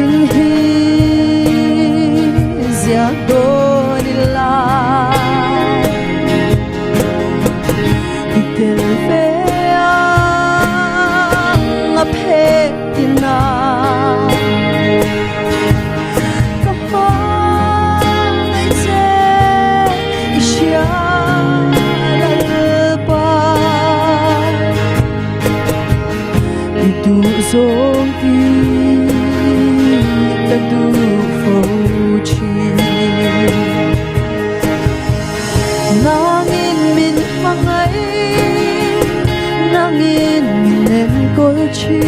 din hi zia do ni la itel ve a phe tina ka hai che isha tu sông đi ta tu phâu chi nangin min mangai nangin nem kol chi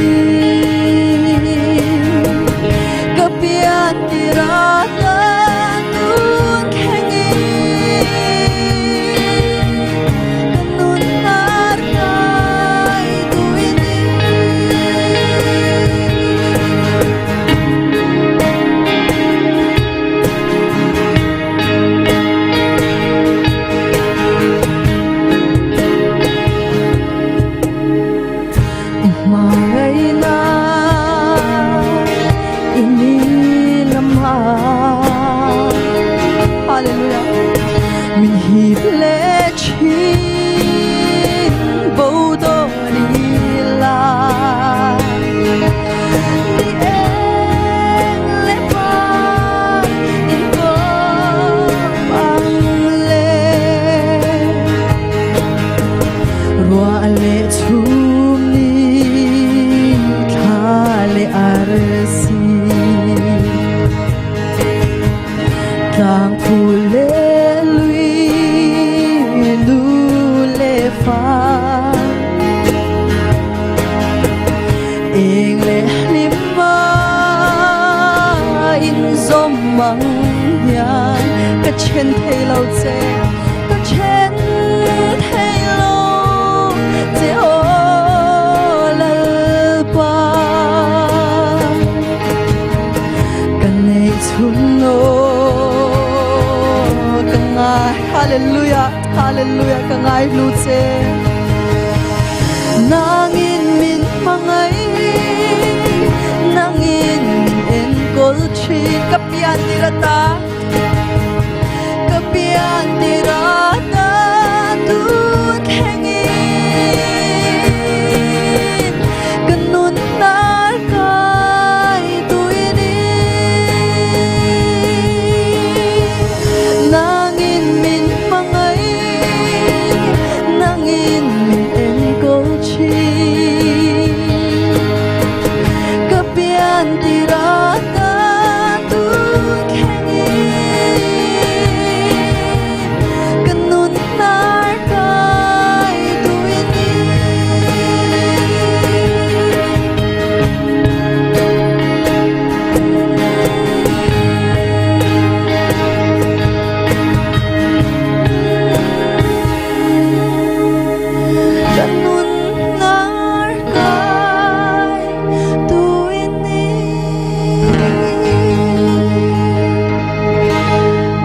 kapian tirata nun khengi kanun nar kai tuini mình hiệp lệ chín bầu đô đi la đi em lệ ba in có bằng lệ rua lệ chum ni tha lệ arsi tang phu lệ eng le lima in zom mang hian ka chen thei lo che ka chen thei lo che o lal pa kan nei chun lo ka ngai hallelujah hallelujah ka ngai lu che nangin min mangai nangin en kol chi kapian tirata tu khengi kanun nar kai tuini nangin min mangai nangin min en kol chi kapian tirata tu khengi kanun nar kai tuini kanun nar kai tuini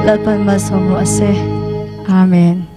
lalpan masomo ase amen.